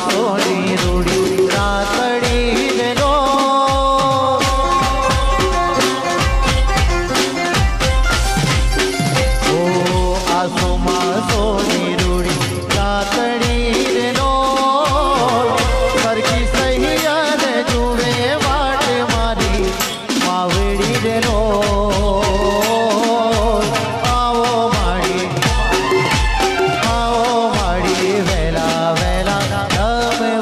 સોની રૂડી રાતડી નો આસોમાં સોની રૂડી રાતડી નો સરખી સહિયાર જુએ વાટ મારી માવડી નો આવો માડી વેલા વેલા તમે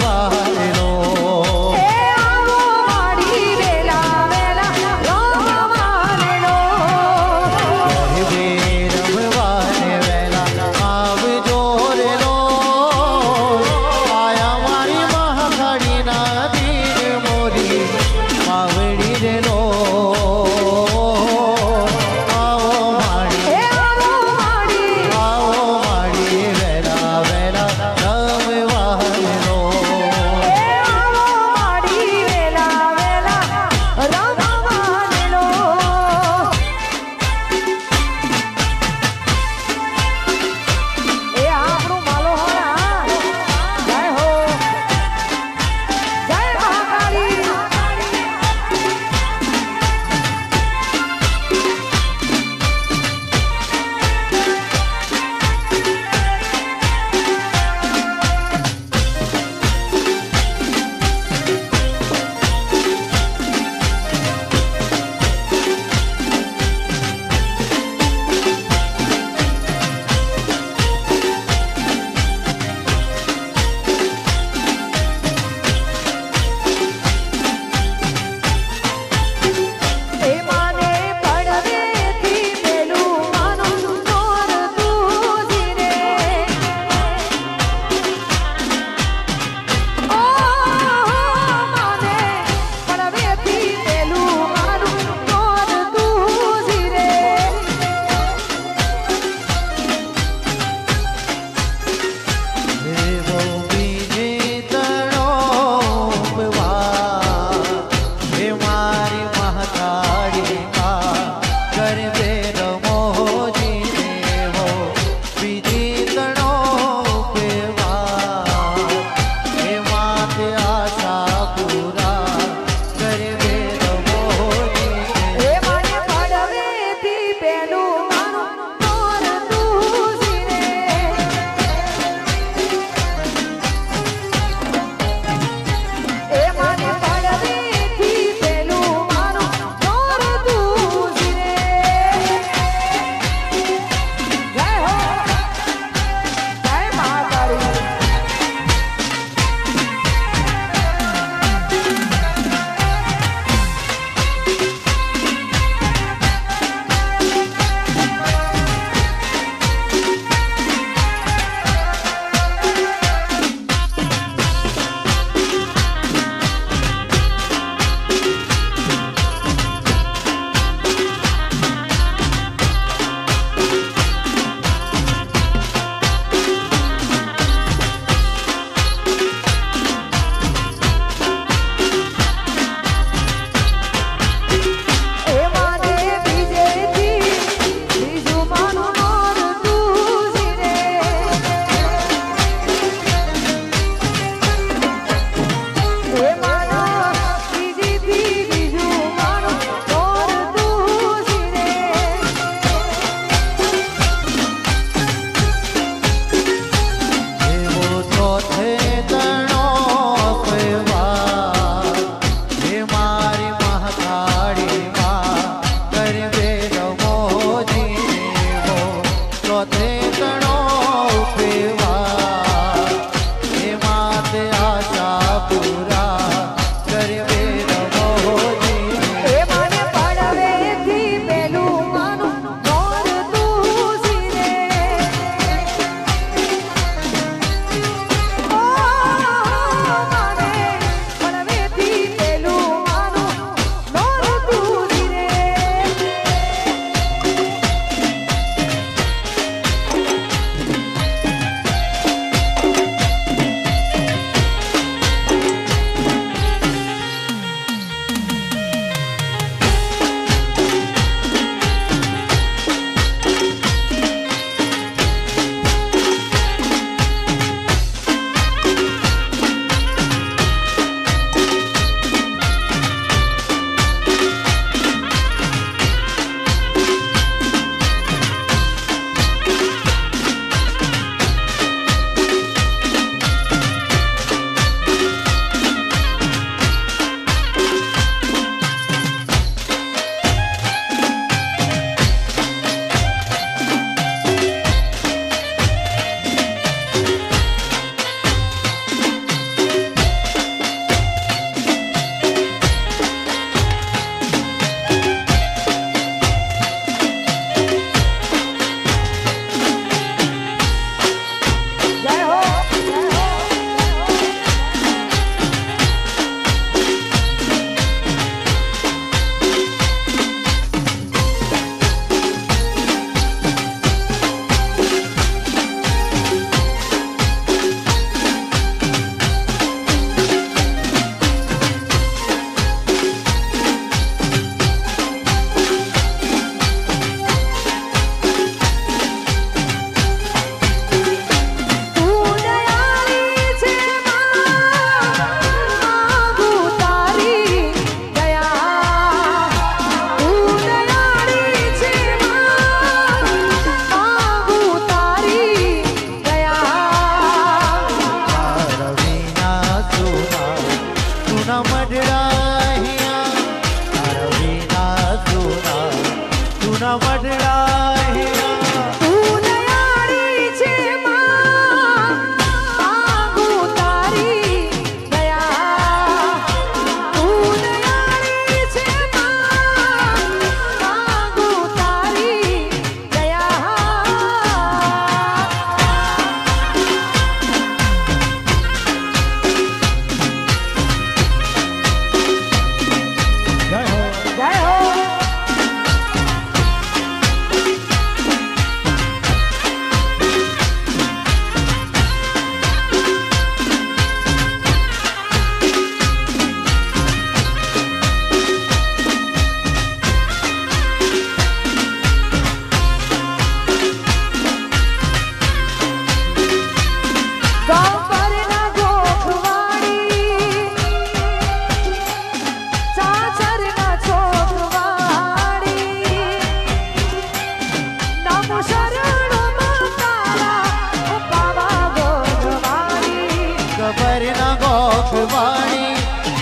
ચાચરના ગોખવાણી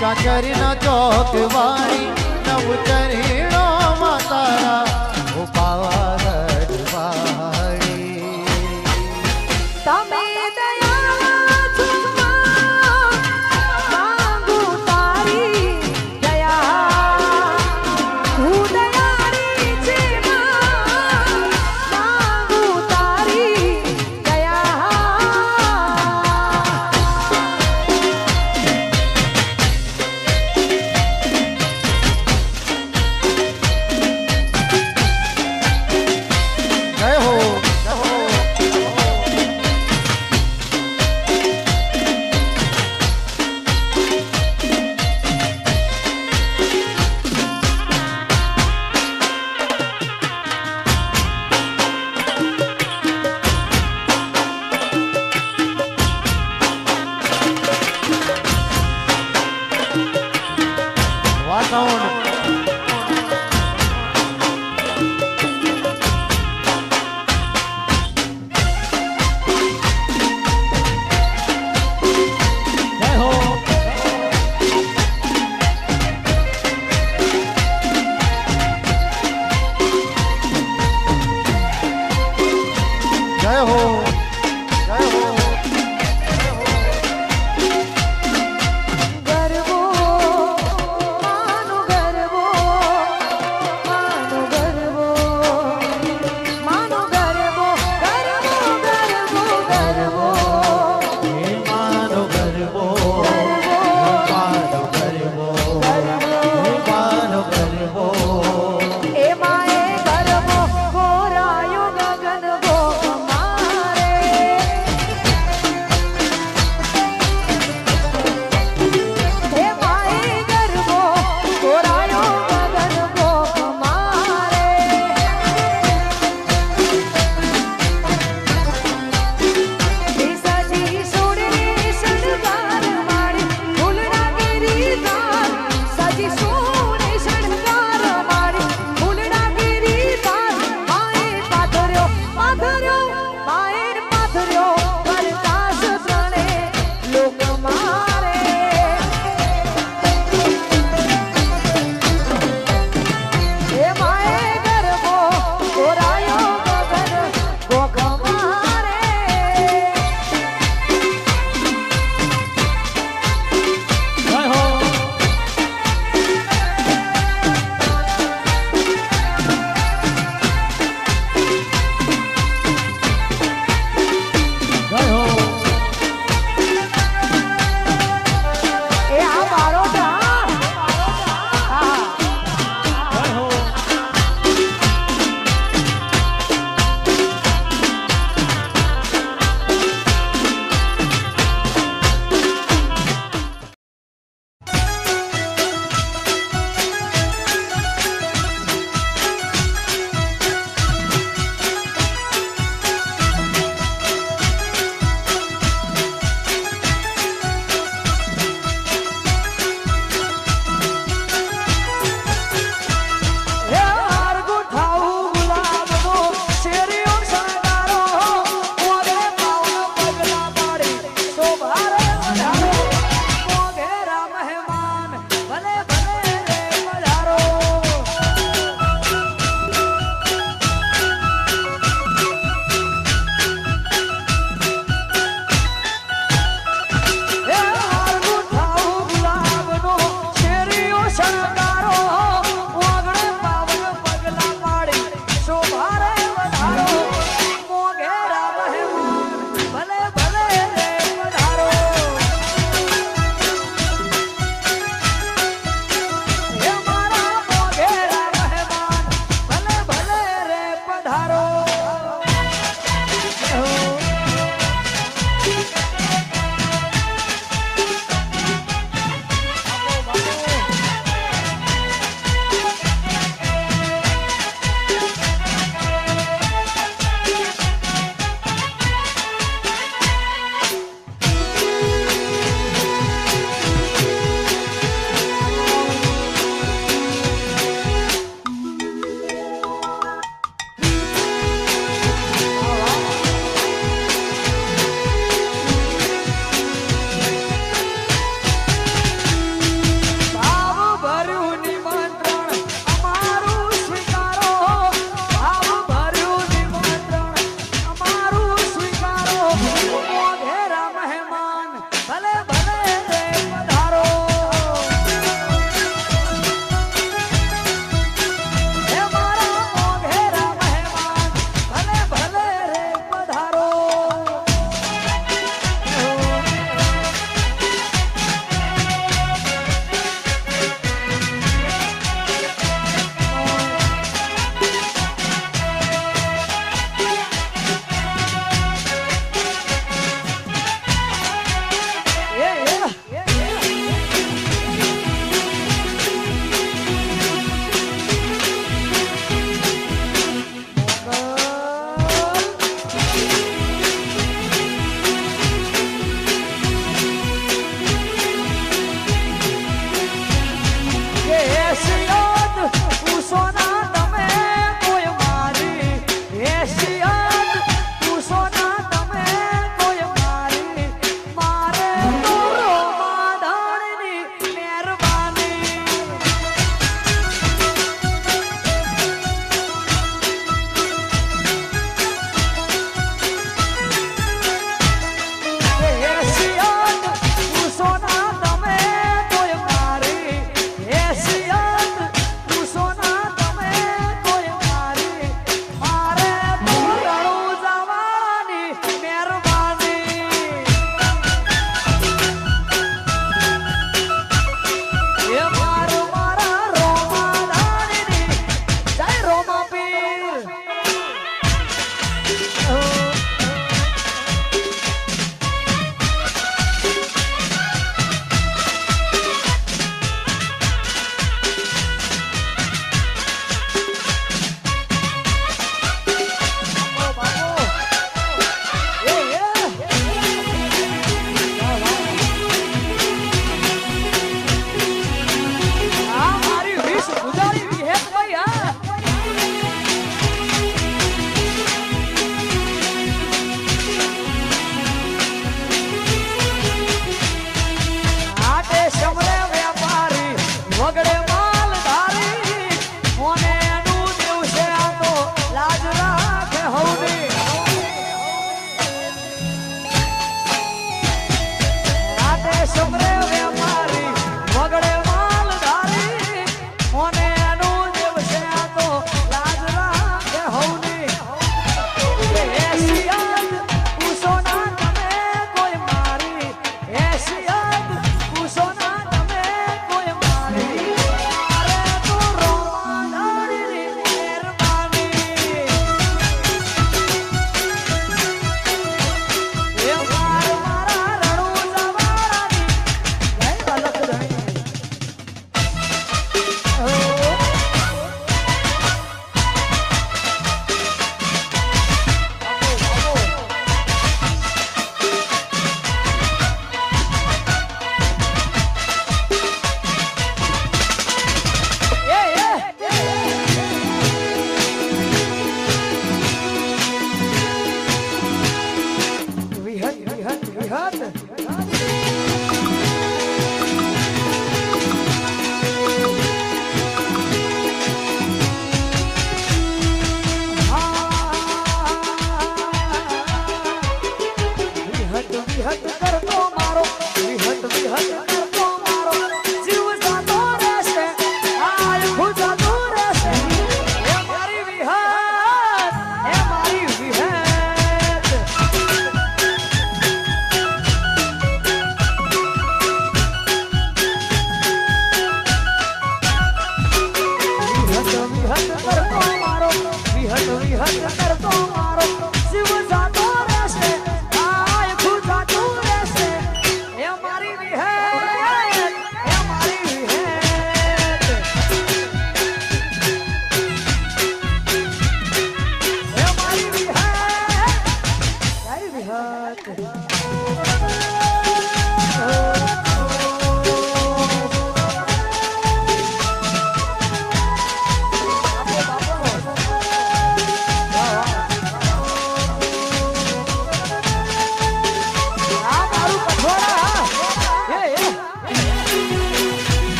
ચાચરના ચોકવાણી નવચરીણો માતારા ઉપાવા રજવાડી તમે દયા છો માંગુ તારી દયા હું દયાળી છે માંગુ તારી દયા જય હો જય હો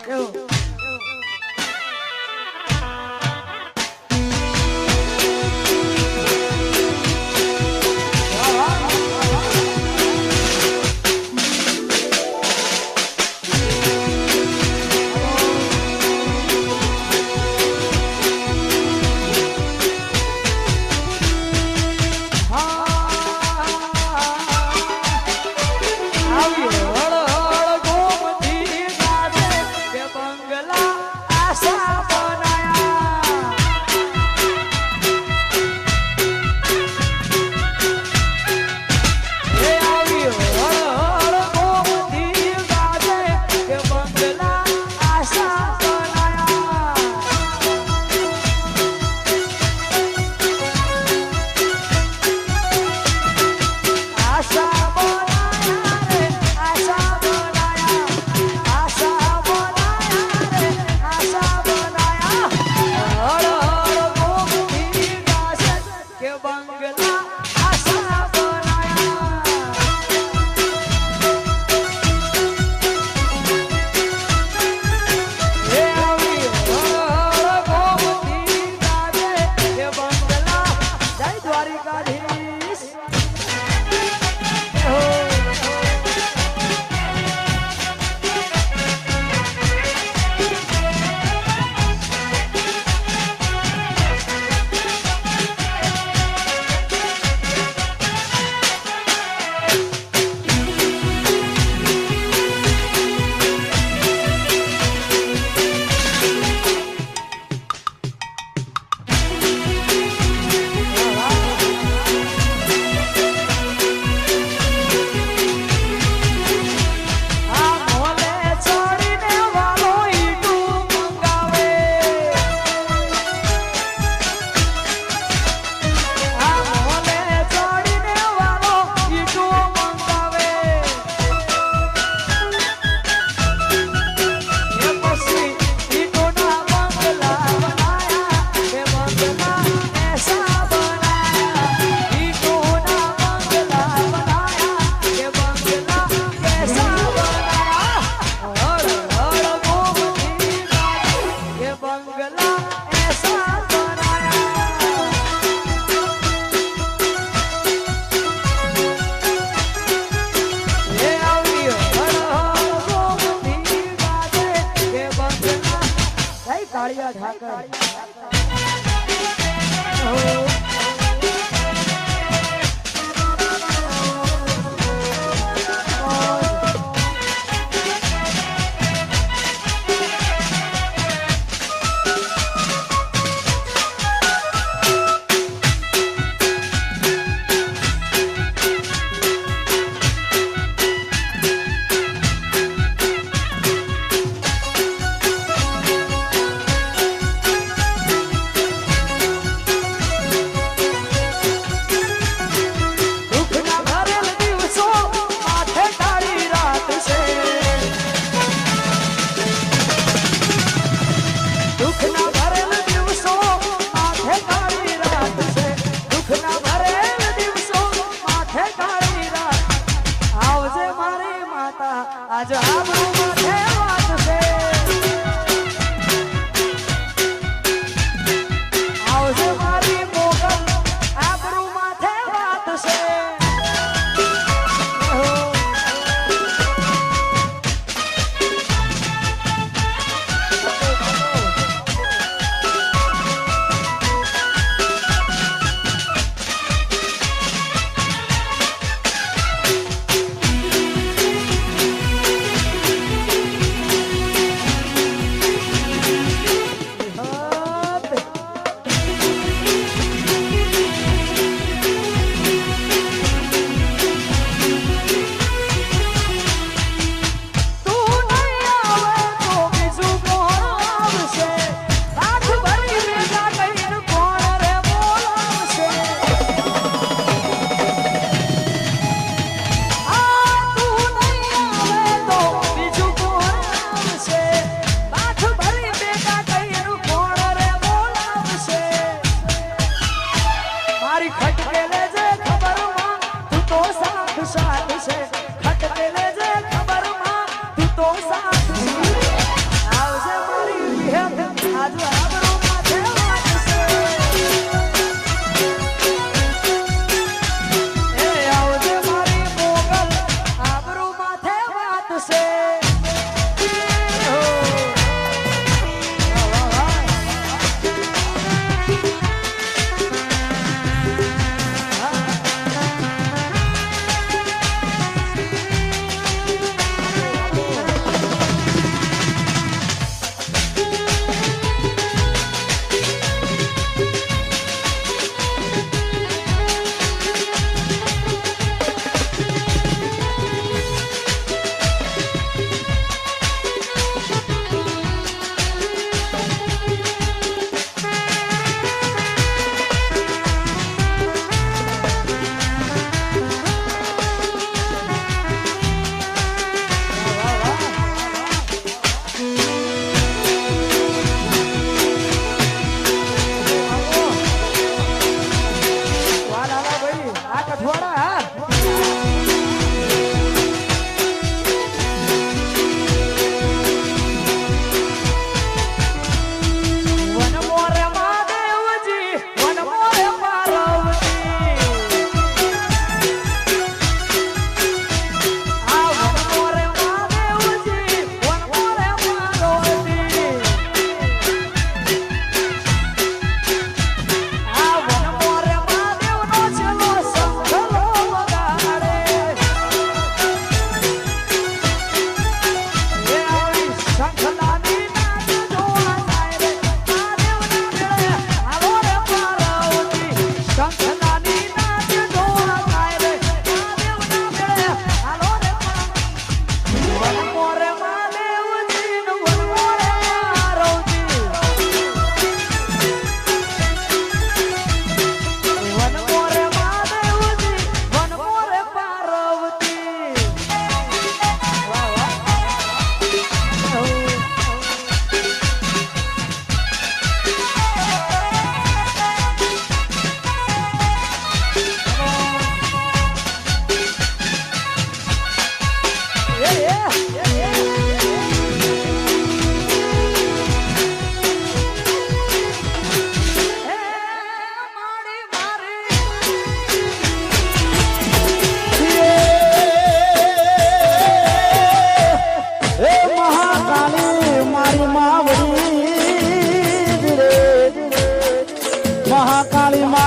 એવું કાળિયા ઠાકર आज आबरू माथे વાત છે આવશે મારી મોગલ આબરૂ માથે વાત છે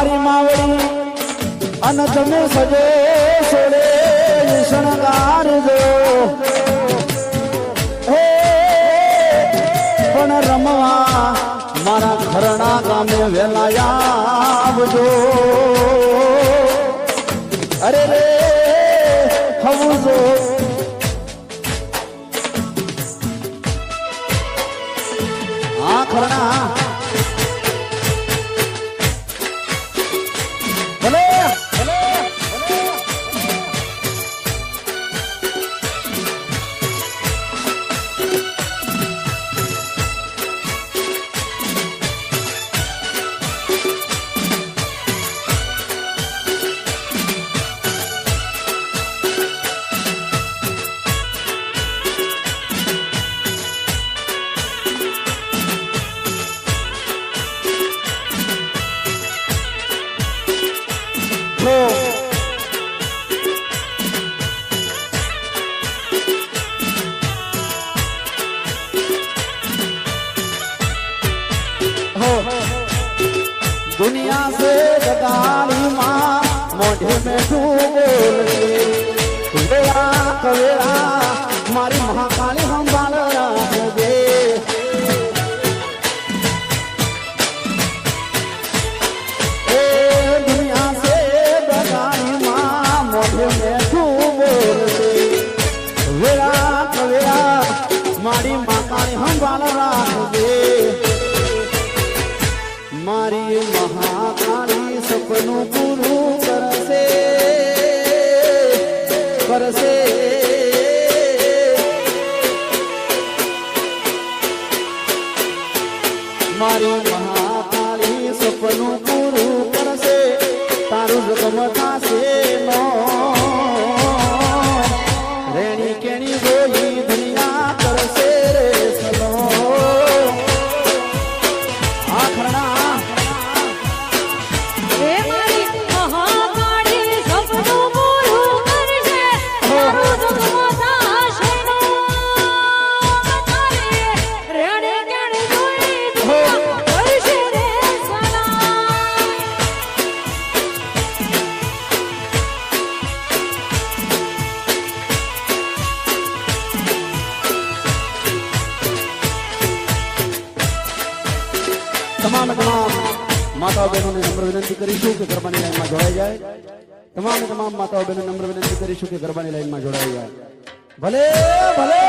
મારી માવડી અને તમે સજે સોડે શણગારજો હે પણ રમવા મારા ઘરના ગામે વેલા આવજો અરે રે હવજો હા ખરના ભલે ભલે दुनिया से जगाड़ी माँ मोढ़े में डूबोले वेला कवेला मारी महाकाली हम बाल राखोगे दुनिया से जगाड़ी माँ मोढ़े में डूबोले वेला कवेला मारी महाकाली हम बाल राखोगे मारी महाकाली सपनों पूરું करसे करसे मारी महाकाली सपनों पूરું करसे ताરું જગમતા છે નો રેણી કેણી ગોઈ દુનિયા કરશે રે સલો આખરણા તમામ માતાઓ બહેનોને નમ્ર વિનંતી કરીશું કે ગરબાની લાઈનમાં જોડાઈ જાય તમામ માતાઓ બહેનો નમ્ર વિનંતી કરીશું કે ગરબાની લાઈનમાં જોડાઈ જાય ભલે ભલે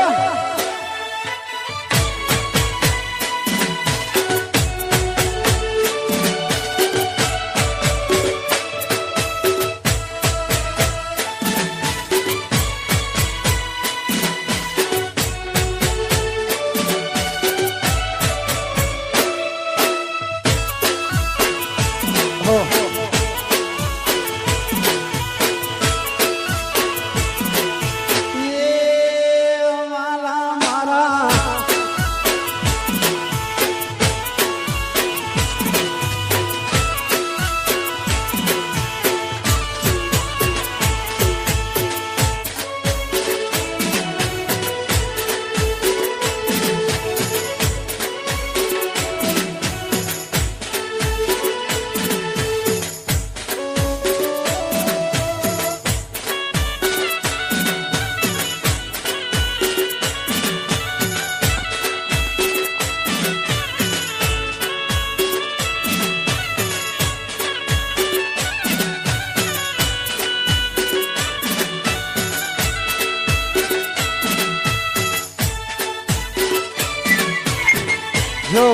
જો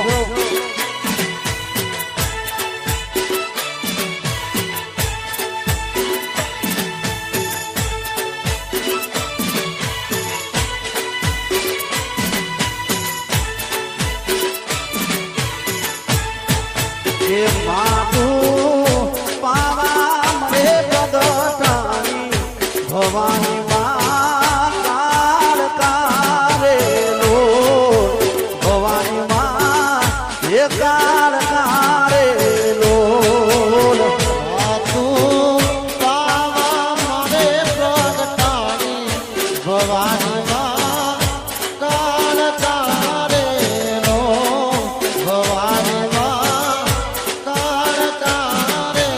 એ માતું પાવા મને પગટાણી ભવાની માં કાળકારે લો ભવાની માં એ કાળકારે લો તું પાવા મને પગટાણી ભવાની માં કાળ તારે નો ભવાની માં કાળ તારે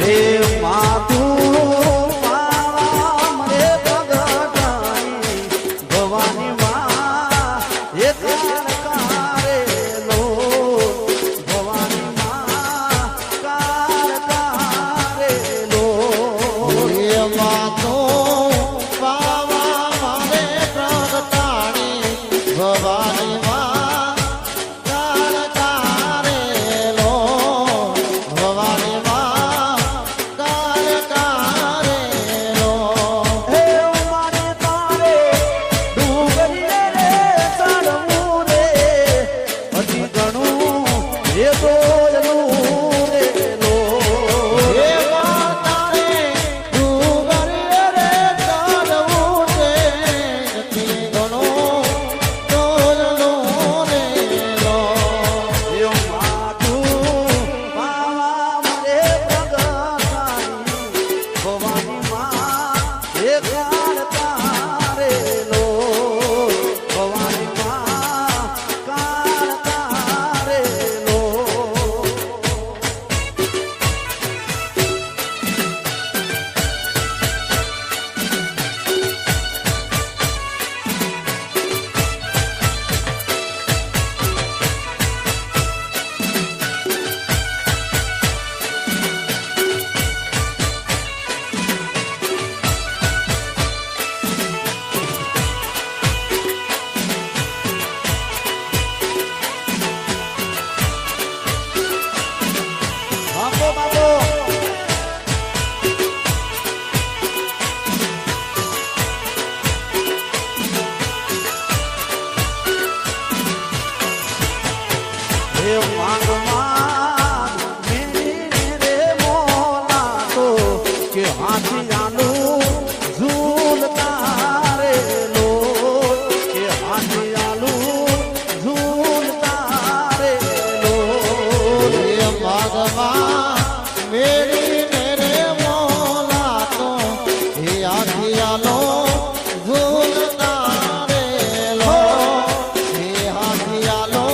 હે માતું પાવા મને પ્રગટાણી ભવાની માં એ કારેલો ભવાની માં કારેલો એમાં તો પાવા મારે પ્રગટાણી ભવાની માં કાળ કારેલો ભવાની માં કાળ કારેલો હે મારે તારે ડુંગરીએ રે ચડવું રે હજી ઘણું એ બોલનું રે લો એમાં તારે ડુંગરીએ રે ચડવું છે નથી ઘણું ડોલનું રે લો એ માતું પાવા મને પ્રગટાણી ભવાની માં એ કાળ કારેલો ભવાની માં કાળ કારેલો બાપો બાપો હે માંગમાં મેરી રે મોલા તો કે હાથિયાનું ઝૂલતા રે લો કે હાથિયાનું ઝૂલતા રે લો એ માગમાં મેરી મેરે મોલા તો એ આખિયાનો ઝૂલતા રેલો એ આખિયાનો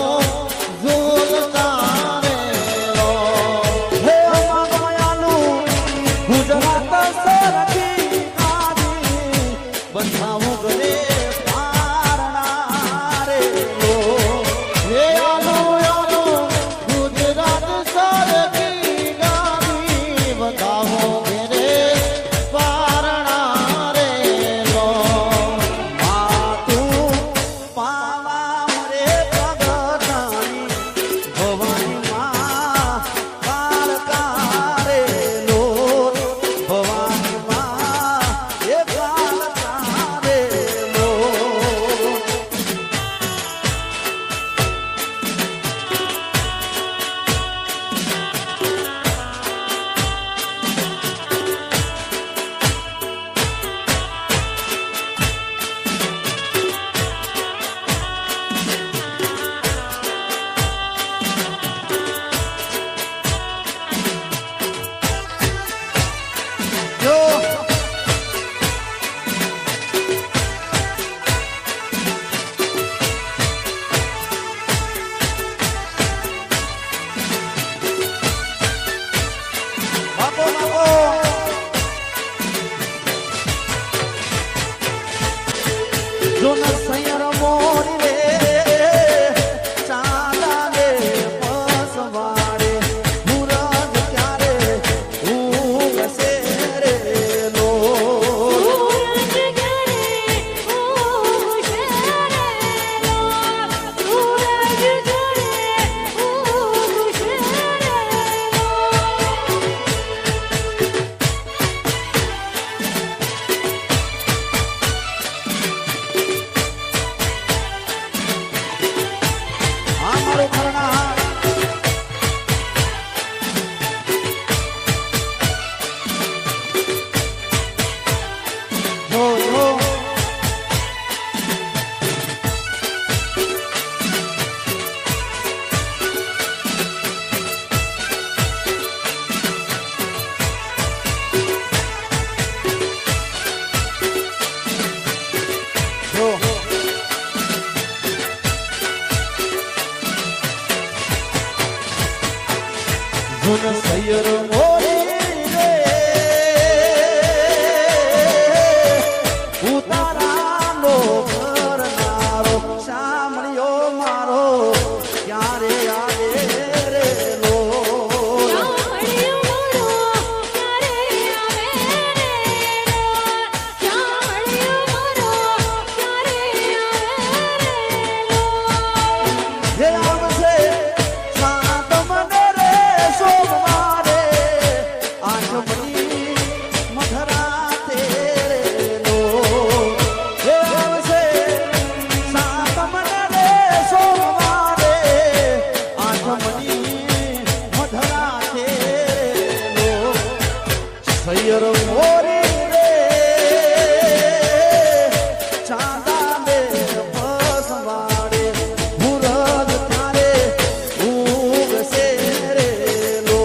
ઝૂલતા રેલો હે માયાનું ગુજરાત સરકાર આઠમની મધરા તેરેલો એ આવશે સાતમને રે સોમવારે આઠમની મધરા તેરેલો સૈયર મોરી રે ચાંદા લે બસવાડે મુરદ તારે ઉગશે રે લો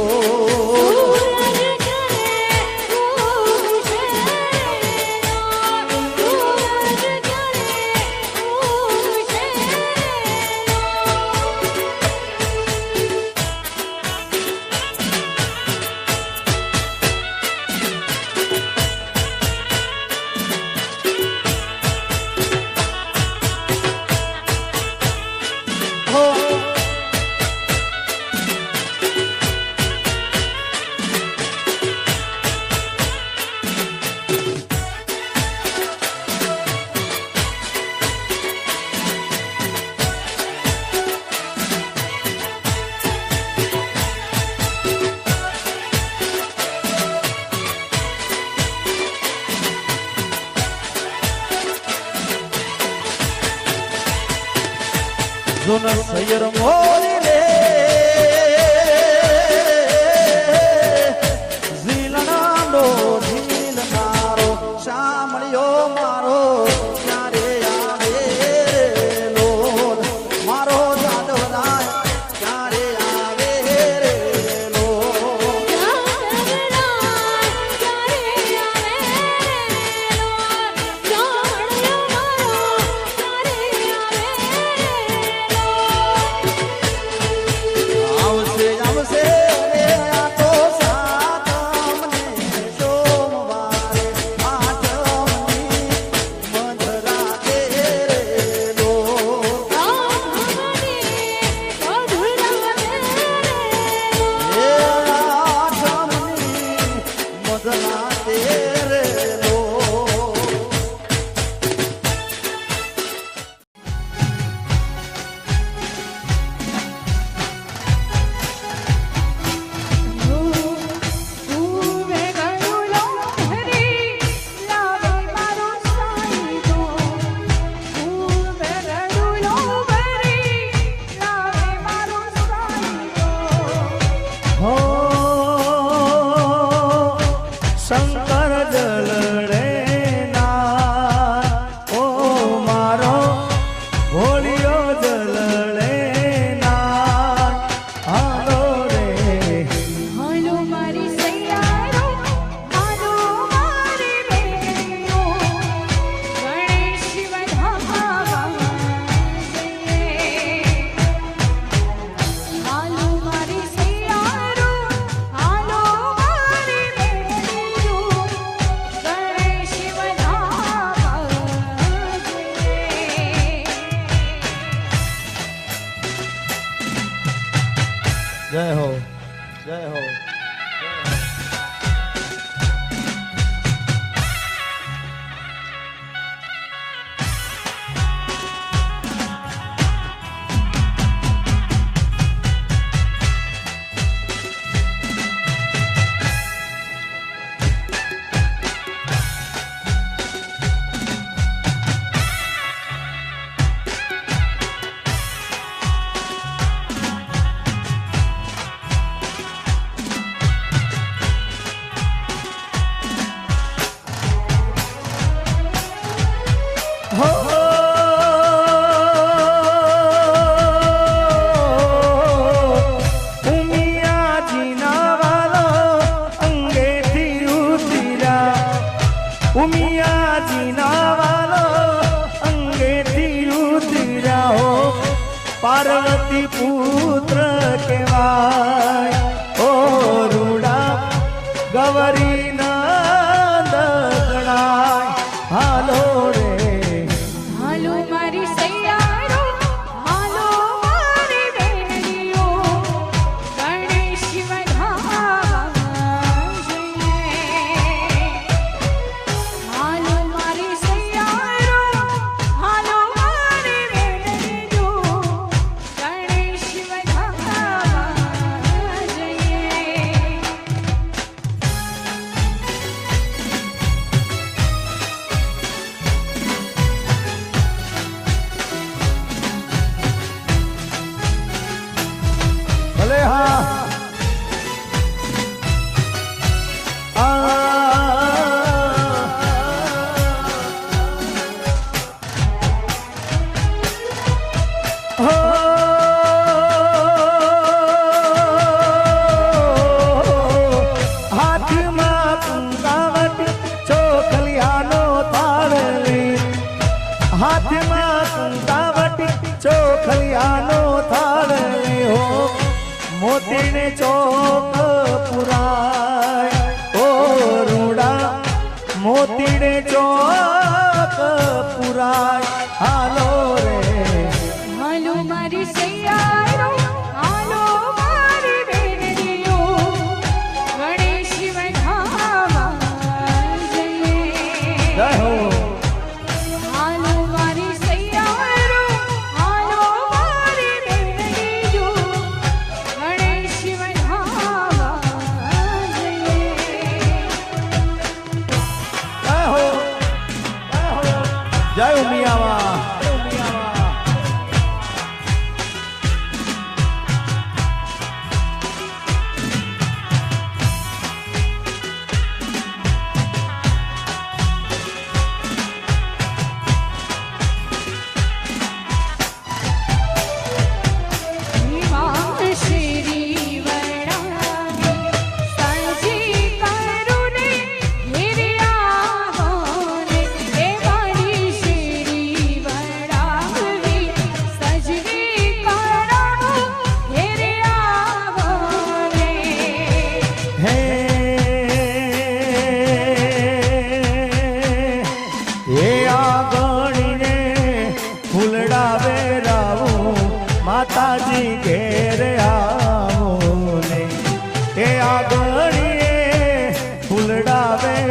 જુન સૈયર મોરી રે ઝીલણાનો ઝીલ મારો શામળિયો મારો ક્યારે આવે રે લોલ મારો જાદવરાય ક્યારે આવે રે લોલ આવશે આવશે રે આ તો સાતમને સોમવારે આઠમની મધરા તેરેલો એ આઠમની મધરા તેરેલો હો શંકર જલડે ના ઓ મારો હોળિયો જલડે ના હાલો રે હાલો મારી સૈયારો હાલો મારી બેનો ગણેશ વધાવા જઈએ હાલો મારી સૈયારો હાલો મારી બેનો ગણેશ વધાવા જઈએ જય હો જય હો પાર્વતી પુત્ર કેવાય ઓ રૂડા ગવરી નંદ ગણાય હાલો રે હાલો મારી સૈયારો હાલો મારી બેનીઓ ગણેશ વધાવા જઈએ હાલો મારી સૈયારો હાલો મારી બેનીઓ ગણેશ વધાવા જઈએ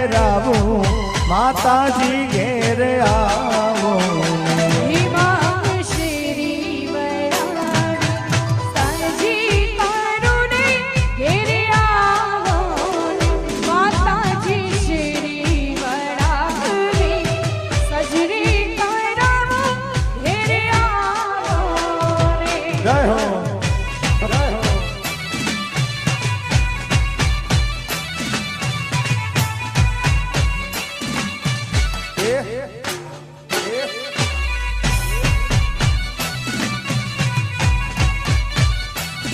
રાવું માતાજી ઘેર આવો હિમામ શ્રી વડાવી સજી કરુણે ઘેરે આવો માતાજી શ્રી વડાવી સજરી કરાવો ઘેરે આવો રે જય હો જય હો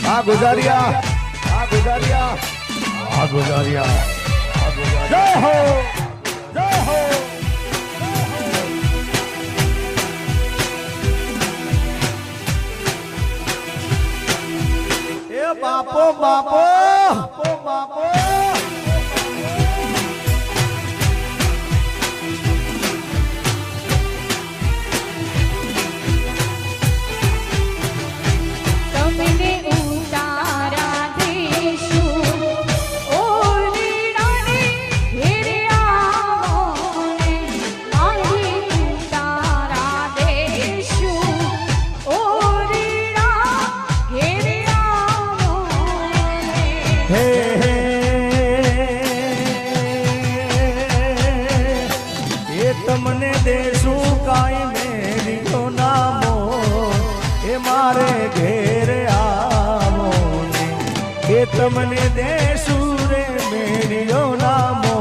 આ ગુજારિયા આ ગુજારિયા આ ગુજારિયા આ ગુજારિયા જય હો જય હો એ બાપો બાપો બાપો બાપો તમને ઉતારા દેશું ઓલીડાને ઘેરે આવો ને મારી ઉતારા દેશું ઓલીડા ઘેરે આવો હે હે એ તમને દેશું કાઈ મેરીનો નામો એ મારે ઘેર આવો ને એ તમને દેશું રે મેરીનો નામો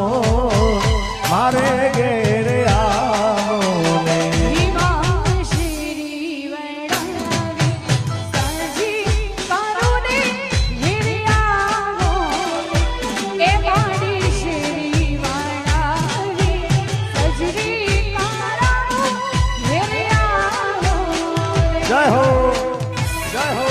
મારે ઘેર આવો ને હિમામ શ્રી વડાવી સજી કરુણે ઘેરે આવો એ મારી શ્રી વડાવી સજરી કરાવો ઘેરે આવો જય હો જય હો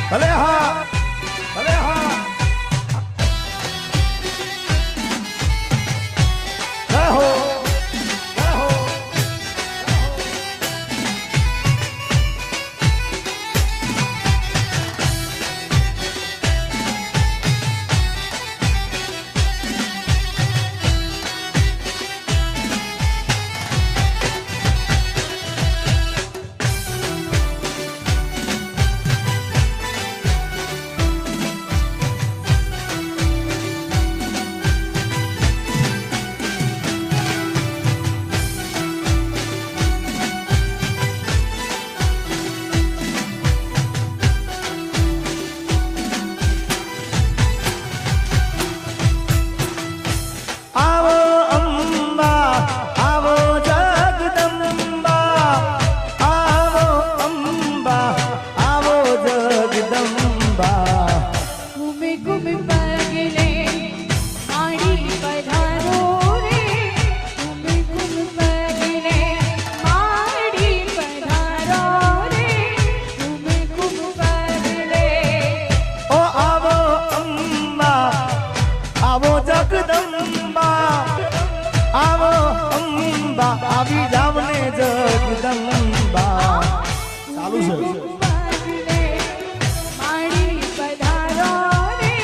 ભલે હા ભલે હા જય હો જય હો આવો અંબા આવો જગદંબા આવો અંબા આવો જગદંબા ઘૂમે ઘૂમે પગલે માડી પધારો રે ઘૂમે ઘૂમે પગલે માડી પધારો રે ઘૂમે ઘૂમે પગલે ઓ આવો અંબા આવો જગદંબા આવો અંબા આવી જાવને જગદંબા ચાલુ છે પગલે માડી પધારો રે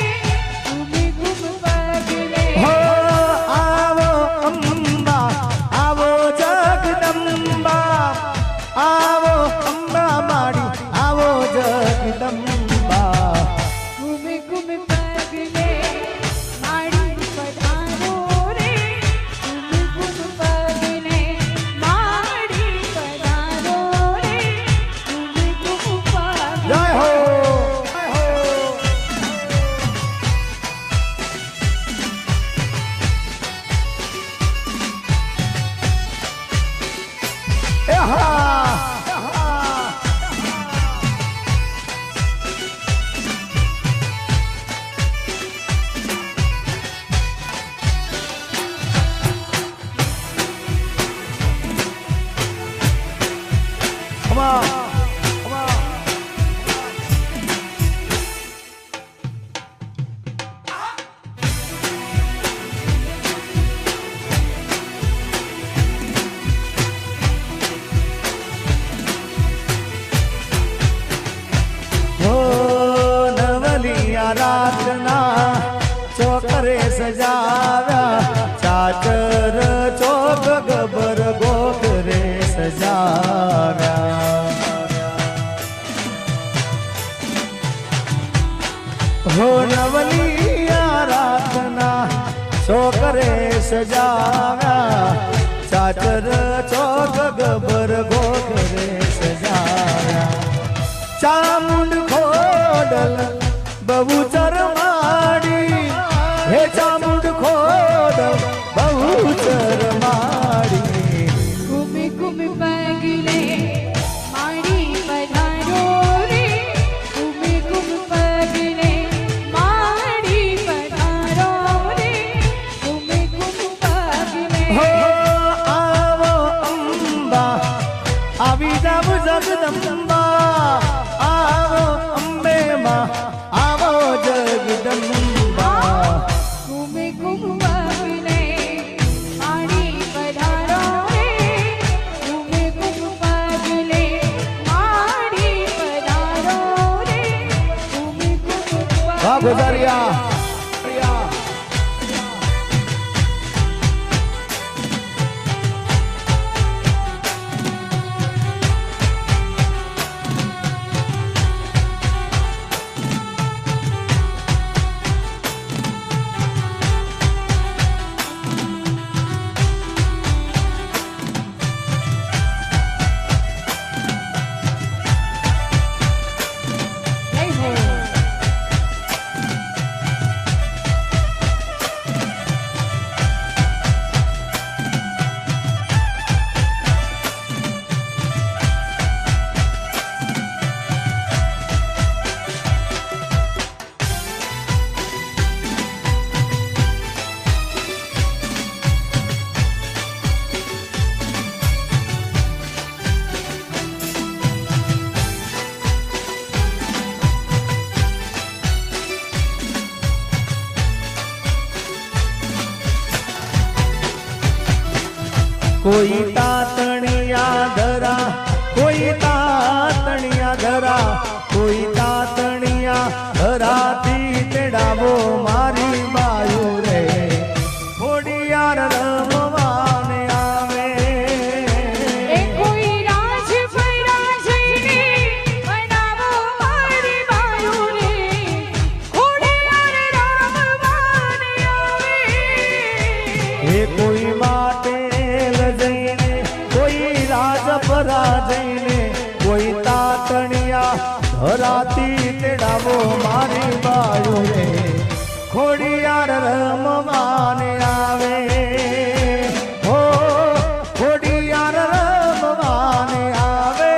हो नवली आराधना सो करे सजाया चाचर चौक गबर गो करे सजाया चामुंड खोडल बहुचर माड़ी हे चामुंड खोडल बहुचर माड़ी घूमे घूमे पगले माड़ी पधारो रे घूमे घूमे पगले माड़ी पधारो रे घूमे घूमे पगले हो आवो अंबा આવી જાવ જગદંબા आवो अंबे मां आवो जगदंबा घूमे घूमे पगले माड़ी पधारो रे घूमे घूमे पगले माड़ी पधारो रे घूमे घूमे वाह पगले गुजारिया जय हो कोई तातणिया धरा कोई तातणिया धरा कोई तातणिया धरा थी तेड़ावो मारी बायु रे थोड़ी यार रमवाने आवे ए कोई राज पराजयने बनावो मारी बायु रे घोड़ियार रामवान आवे हे कोई माटेल जईने कोई राज पराजयने कोई तातणिया धराती तेड़ावो मारी बायु रे खोड़ियार रमवाने आवे हो खोड़ियार रमवाने आवे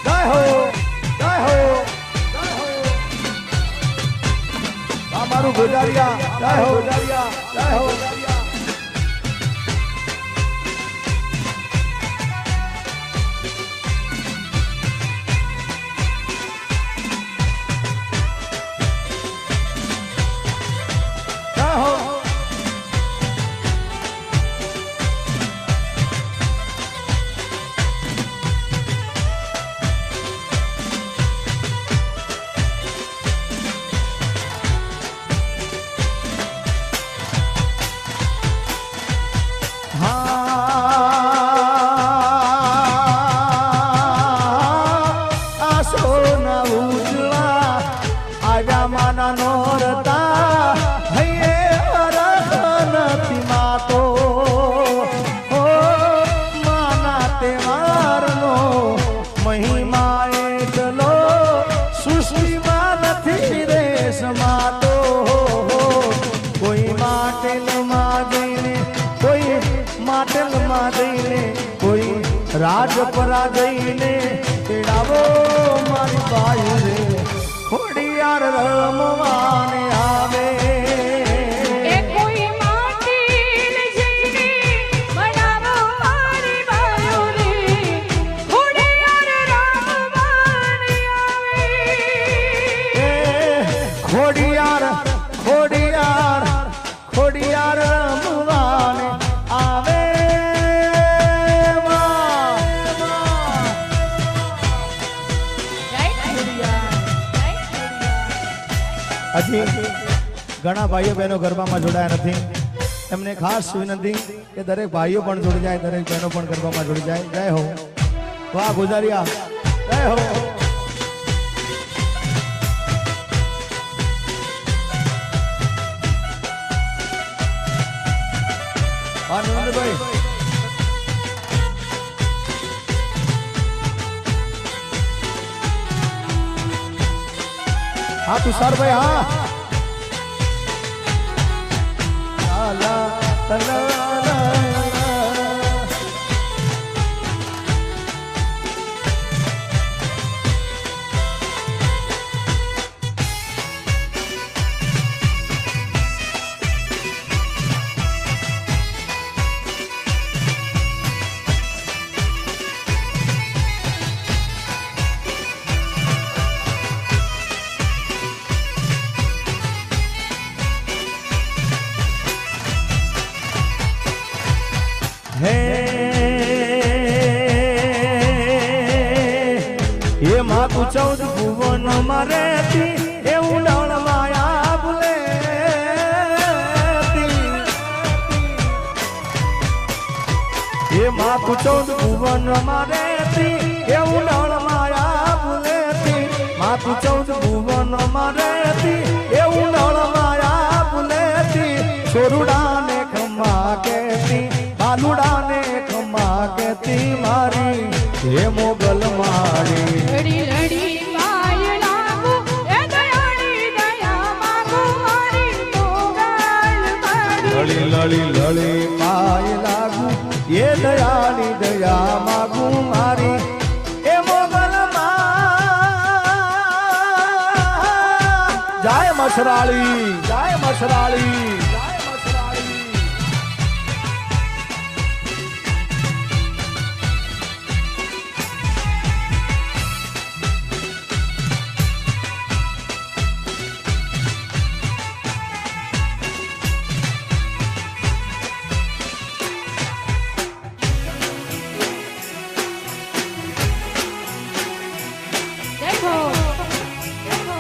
जय हो जय हो जय हो मारू गुजारिया जय हो गुजारिया जय हो जय हो राज पराजयने तेड़ावो मारी बायु रे खोड़ियार रमवाने आवे ए कोई माटील जईने बनावो मारी बायु रे घोड़ियार रामवान आवे खोड़ियार खोड़ियार खोड़ियार रमवाने आवे હજી ઘણા ભાઈઓ બહેનો ગરબામાં જોડાયા નથી એમને ખાસ વિનંતી કે દરેક ભાઈઓ પણ જોડી જાય દરેક બહેનો પણ ગરબામાં જોડી જાય જય હો વાહ ગુજારિયા જય હો આનંદભાઈ હા તુષારભાઈ હા લા, લા, લા, લા, લા. હે માતું 14 ભુવન મારે એ ઉડાણ માયા ભૂલે હે માતું 14 ભુવન મારે એ ઉડાણ માયા ભૂલે માતું 14 ભુવન મારે એ ઉડાણ માયા ભૂલે છોરુડાને ખમા કેતી બાલુડાને ખમા કેતી મારી હે મોગલ મારી લડી લડી પાય લાગુ એ દયાળી દયા માંગુ મારી મોગલ મારી લડી લડી લડી પાય લાગુ એ દયાની દયા માગુ મારી એ મોગલ માં જય મસરાળી જય મસરાળી દેખો દેખો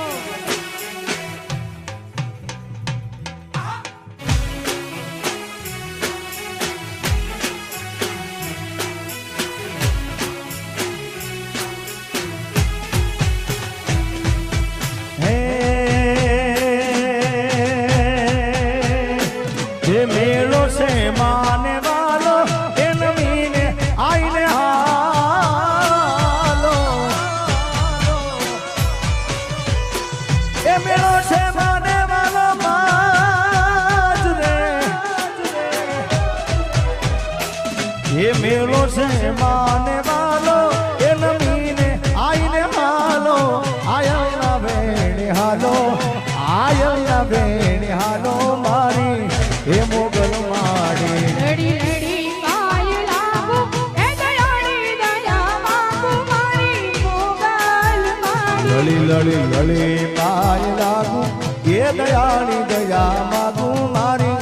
જે મેળો છે માને વાલો એ નમીને આઈને હાલો એ મેળો છે માને વાલો માજ રે એ મેળો છે માને વાલો એ નમીને આઈને હાલો આયલના વેણે હાલો આયલના વેણે હાલો મારી હે મોગલ મારી લડી લડી પાય લાગુ એ દયાળી દયા માંગુ મારી મોગલ મારી લડી લડી લડી પાય લાગુ એ દયાની દયા માગું મારી